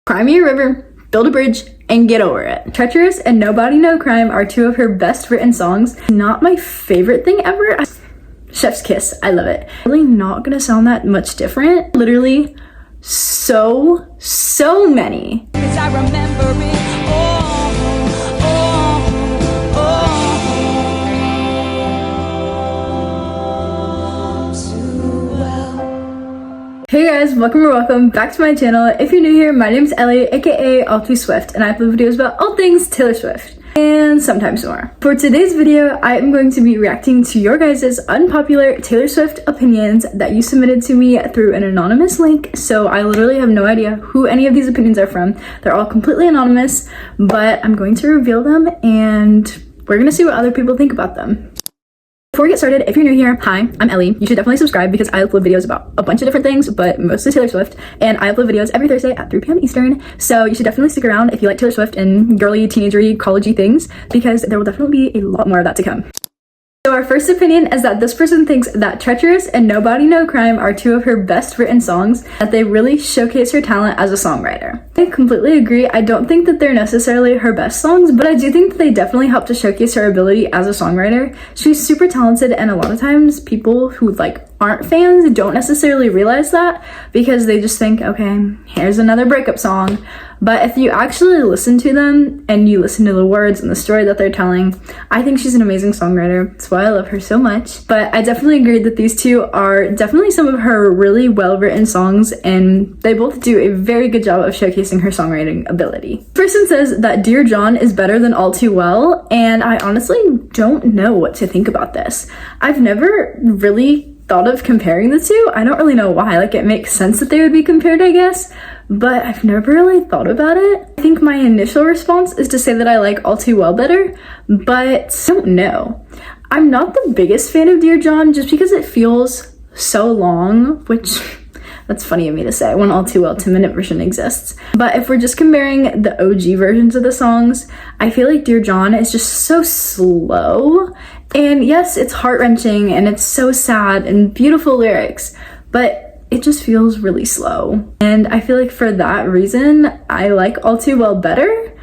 Cry me a river, build a bridge, and get over it. Treacherous and Nobody No Crime are two of her best written songs. Not my favorite thing ever. Chef's kiss, I love it. Really not gonna sound that much different. Literally so many. 'Cause I remember it too well. Hey guys, welcome back to my channel. If you're new here, my name is Ellie, aka All Too Swift, and I upload videos about all things Taylor Swift and sometimes more. For today's video, I am going to be reacting to your guys' unpopular Taylor Swift opinions that you submitted to me through an anonymous link. So I literally have no idea who any of these opinions are from. They're all completely anonymous, but I'm going to reveal them and we're gonna see what other people think about them. Before we get started, if you're new here, hi, I'm Ellie. You should definitely subscribe because I upload videos about a bunch of different things, but mostly Taylor Swift, and I upload videos every Thursday at 3 p.m. Eastern, so you should definitely stick around if you like Taylor Swift and girly, teenagery, collegey things, because there will definitely be a lot more of that to come. So our first opinion is that this person thinks that Treacherous and Nobody No Crime are two of her best written songs, that they really showcase her talent as a songwriter. I completely agree. I don't think that they're necessarily her best songs, but I do think that they definitely help to showcase her ability as a songwriter. She's super talented, and a lot of times people who aren't fans don't necessarily realize that because they just think, okay, here's another breakup song. But if you actually listen to them and you listen to the words and the story that they're telling, I think she's an amazing songwriter. That's why I love her so much. But I definitely agree that these two are definitely some of her really well-written songs, and they both do a very good job of showcasing her songwriting ability. This person says that Dear John is better than All Too Well, and I honestly don't know what to think about this. I've never really thought of comparing the two. I don't really know why. It makes sense that they would be compared, I guess, but I've never really thought about it. I think my initial response is to say that I like All Too Well better, but I don't know. I'm not the biggest fan of Dear John just because it feels so long, which that's funny of me to say when All Too Well 2-minute version exists. But if we're just comparing the OG versions of the songs, I feel like Dear John is just so slow. And yes, it's heart-wrenching and it's so sad and beautiful lyrics, but it just feels really slow. And I feel like for that reason, I like All Too Well better,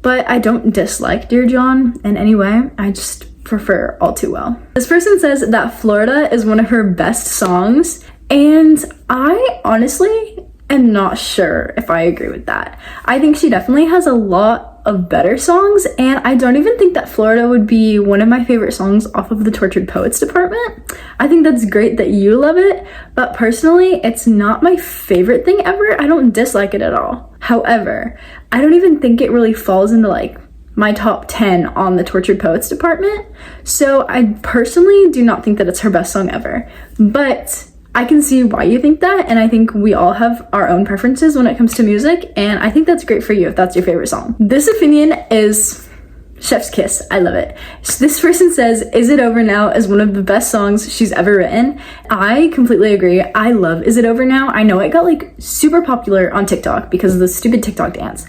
but I don't dislike Dear John in any way. I just prefer All Too Well. This person says that Florida is one of her best songs, and I honestly am not sure if I agree with that. I think she definitely has a lot of better songs, and I don't even think that Florida would be one of my favorite songs off of the Tortured Poets department. I think that's great that you love it, but personally, it's not my favorite thing ever. I don't dislike it at all. However, I don't even think it really falls into my top 10 on the Tortured Poets department, so I personally do not think that it's her best song ever. But I can see why you think that, and I think we all have our own preferences when it comes to music, and I think that's great for you if that's your favorite song. This opinion is Chef's Kiss. I love it. This person says, Is It Over Now is one of the best songs she's ever written. I completely agree. I love Is It Over Now. I know it got super popular on TikTok because of the stupid TikTok dance.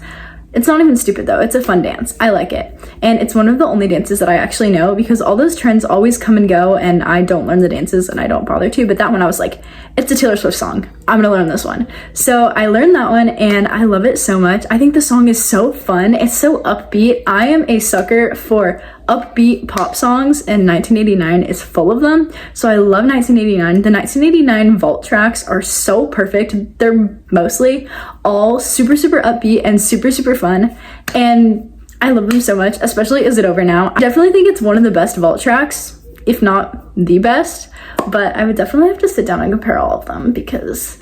It's not even stupid though, it's a fun dance. I like it. And it's one of the only dances that I actually know because all those trends always come and go and I don't learn the dances and I don't bother to, but that one I was like, it's a Taylor Swift song. I'm gonna learn this one. So I learned that one and I love it so much. I think the song is so fun. It's so upbeat. I am a sucker for upbeat pop songs, and 1989 is full of them. So I love 1989. The 1989 vault tracks are so perfect. They're mostly all super upbeat and super fun, and I love them so much, especially Is It Over Now. I definitely think it's one of the best vault tracks, if not the best, but I would definitely have to sit down and compare all of them because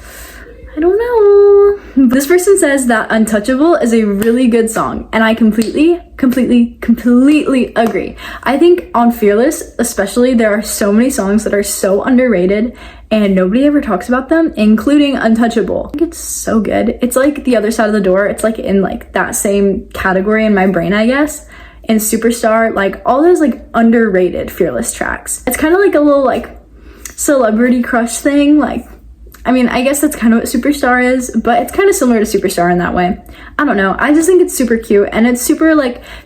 I don't know. This person says that Untouchable is a really good song, and I completely agree. I think on Fearless especially, there are so many songs that are so underrated and nobody ever talks about them, including Untouchable. I think it's so good. It's like The Other Side of the Door. It's in that same category in my brain, I guess. And Superstar, all those underrated Fearless tracks. It's kind of a little celebrity crush thing. I guess that's kind of what Superstar is, but it's kind of similar to Superstar in that way. I don't know. I just think it's super cute, and it's super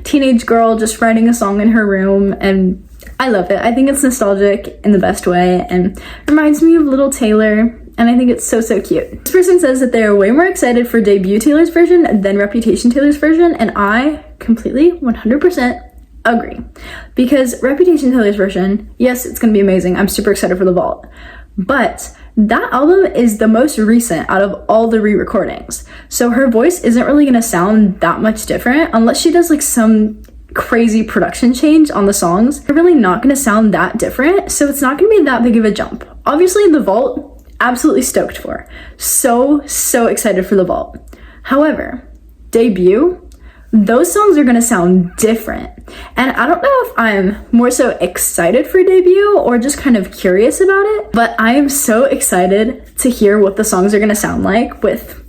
teenage girl just writing a song in her room, and I love it. I think it's nostalgic in the best way and reminds me of little Taylor, and I think it's so cute. This person says that they are way more excited for debut Taylor's version than Reputation Taylor's version, and I completely 100% agree. Because Reputation Taylor's version, yes, it's gonna be amazing. I'm super excited for the vault, but that album is the most recent out of all the re-recordings. So her voice isn't really gonna sound that much different unless she does like some crazy production change on the songs. They're really not gonna sound that different, so it's not gonna be that big of a jump. Obviously, the vault, absolutely stoked for. So excited for the vault. However, debut, those songs are gonna sound different. And I don't know if I'm more so excited for debut or just kind of curious about it, but I am so excited to hear what the songs are gonna sound like with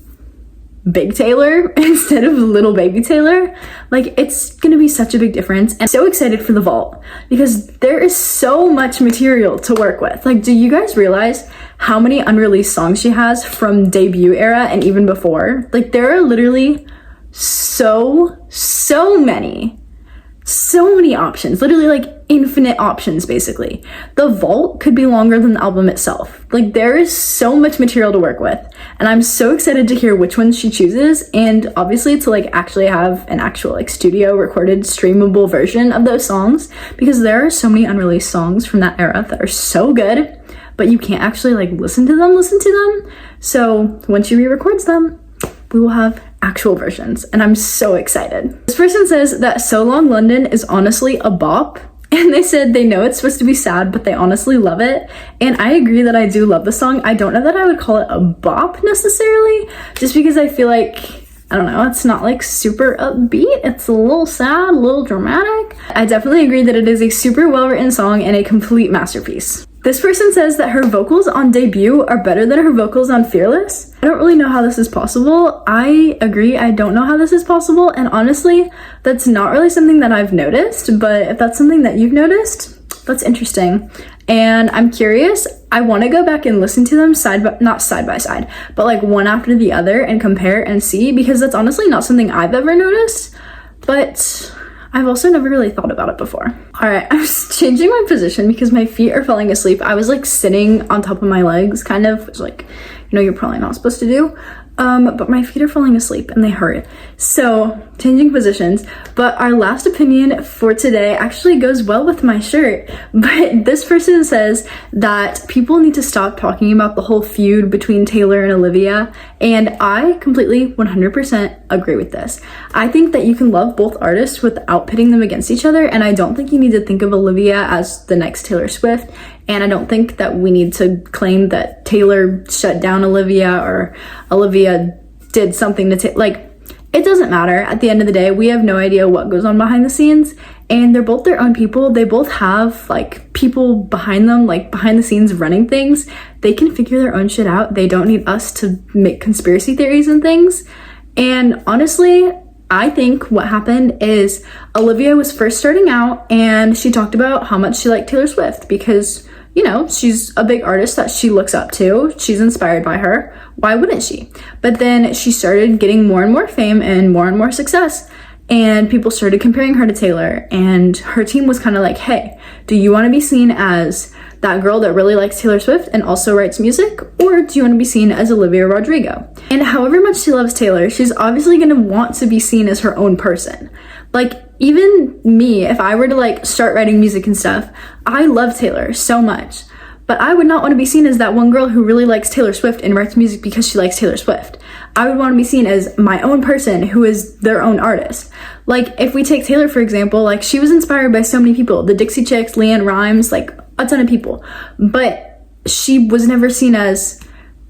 Big Taylor instead of little baby Taylor. Like, it's gonna be such a big difference, and so excited for the vault because there is so much material to work with. Like, do you guys realize how many unreleased songs she has from debut era and even before? Like, there are literally so many options, literally like infinite options. Basically, the vault could be longer than the album itself. Like, there is so much material to work with, and I'm so excited to hear which ones she chooses, and obviously to like actually have an actual like studio recorded streamable version of those songs, because there are so many unreleased songs from that era that are so good, but you can't actually like listen to them. So once she re-records them, we will have actual versions, and I'm so excited. This person says that So Long London is honestly a bop, and they said they know it's supposed to be sad, but they honestly love it. And I agree that I do love the song. I don't know that I would call it a bop necessarily, just because I feel like, I don't know, it's not like super upbeat. It's a little sad, a little dramatic. I definitely agree that it is a super well-written song and a complete masterpiece. This person says that her vocals on debut are better than her vocals on Fearless. I don't really know how this is possible. I agree, I don't know how this is possible, and honestly, that's not really something that I've noticed, but if that's something that you've noticed, that's interesting. And I'm curious. I want to go back and listen to them not side by side, but like one after the other and compare and see, because that's honestly not something I've ever noticed, but I've also never really thought about it before. All right, I'm changing my position because my feet are falling asleep. I was like sitting on top of my legs, kind of, which, like, you know, you're probably not supposed to do. But my feet are falling asleep and they hurt. So changing positions. But our last opinion for today actually goes well with my shirt. But this person says that people need to stop talking about the whole feud between Taylor and Olivia. And I completely 100% agree with this. I think that you can love both artists without pitting them against each other. And I don't think you need to think of Olivia as the next Taylor Swift. And I don't think that we need to claim that Taylor shut down Olivia or Olivia did something to like, it doesn't matter. At the end of the day, we have no idea what goes on behind the scenes, and they're both their own people. They both have like people behind them, like behind the scenes running things. They can figure their own shit out. They don't need us to make conspiracy theories and things. And honestly, I think what happened is Olivia was first starting out and she talked about how much she liked Taylor Swift because, you know, she's a big artist that she looks up to. She's inspired by her. Why wouldn't she? But then she started getting more and more fame and more success. And people started comparing her to Taylor. And her team was kind of like, hey, do you want to be seen as that girl that really likes Taylor Swift and also writes music? Or do you want to be seen as Olivia Rodrigo? And however much she loves Taylor, she's obviously going to want to be seen as her own person. Like, even me, if I were to like start writing music and stuff, I love Taylor so much, but I would not want to be seen as that one girl who really likes Taylor Swift and writes music because she likes Taylor Swift. I would want to be seen as my own person who is their own artist. Like, if we take Taylor, for example, like, she was inspired by so many people, the Dixie Chicks, LeAnn Rimes, like a ton of people, but she was never seen as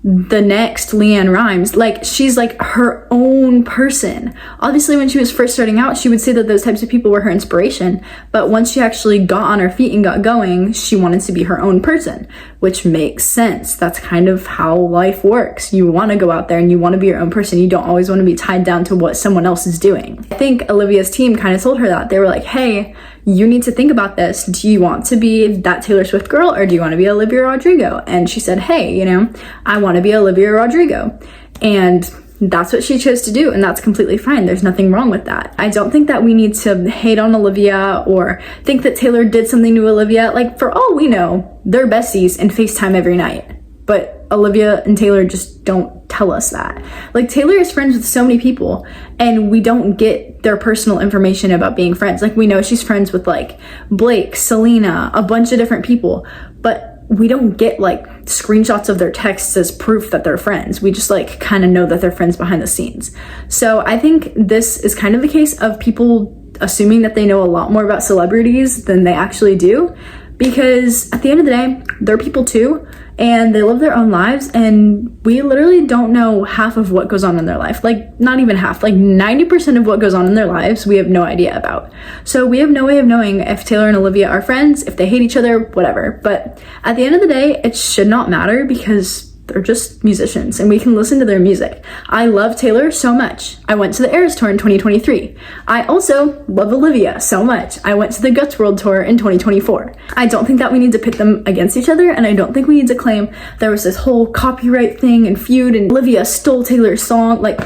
the next LeAnn Rimes. Like, she's like her own person. Obviously, when she was first starting out, she would say that those types of people were her inspiration, but once she actually got on her feet and got going, she wanted to be her own person, which makes sense. That's kind of how life works. You want to go out there and you want to be your own person. You don't always want to be tied down to what someone else is doing. I think Olivia's team kind of told her that. They were like, hey, you need to think about this. Do you want to be that Taylor Swift girl or do you want to be Olivia Rodrigo? And she said, hey, you know, I want to be Olivia Rodrigo. And that's what she chose to do, and that's completely fine. There's nothing wrong with that. I don't think that we need to hate on Olivia or think that Taylor did something to Olivia. Like, for all we know, they're besties and FaceTime every night. But Olivia and Taylor just don't tell us that. Like, Taylor is friends with so many people, and we don't get their personal information about being friends. Like, we know she's friends with like Blake, Selena, a bunch of different people, but we don't get like screenshots of their texts as proof that they're friends. We just like kind of know that they're friends behind the scenes. So I think this is kind of the case of people assuming that they know a lot more about celebrities than they actually do, because at the end of the day, they're people too, and they live their own lives, and we literally don't know half of what goes on in their life. Like, not even half, like 90% of what goes on in their lives we have no idea about. So we have no way of knowing if Taylor and Olivia are friends, if they hate each other, whatever. But at the end of the day, it should not matter, because they're just musicians and we can listen to their music. I love Taylor so much. I went to the Eras Tour in 2023. I also love Olivia so much. I went to the Guts World Tour in 2024. I don't think that we need to pit them against each other, and I don't think we need to claim there was this whole copyright thing and feud and Olivia stole Taylor's song. Like,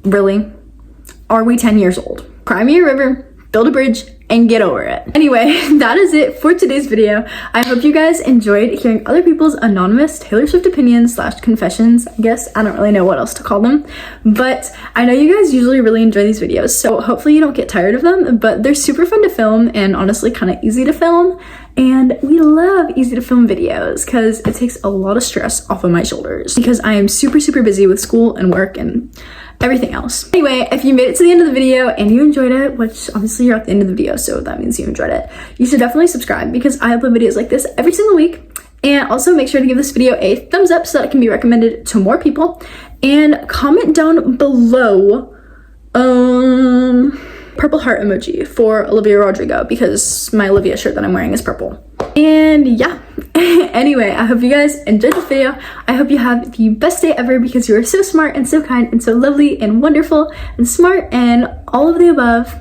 really? Are we 10 years old? Cry me a river, build a bridge, and get over it. Anyway, that is it for today's video. I hope you guys enjoyed hearing other people's anonymous Taylor Swift opinions / confessions. I guess I don't really know what else to call them, but I know you guys usually really enjoy these videos, so hopefully you don't get tired of them. But they're super fun to film and honestly kind of easy to film, and we love easy to film videos because it takes a lot of stress off of my shoulders, because I am super busy with school and work and everything else. Anyway, if you made it to the end of the video and you enjoyed it, which obviously you're at the end of the video, so that means you enjoyed it, you should definitely subscribe, because I upload videos like this every single week. And also make sure to give this video a thumbs up so that it can be recommended to more people, and comment down below purple heart emoji for Olivia Rodrigo, because my Olivia shirt that I'm wearing is purple. And yeah, anyway, I hope you guys enjoyed this video. I hope you have the best day ever, because you are so smart and so kind and so lovely and wonderful and smart and all of the above.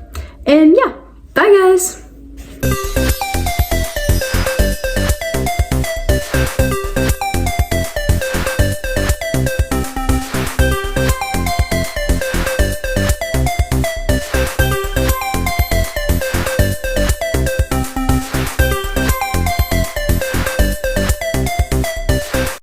And yeah, bye guys.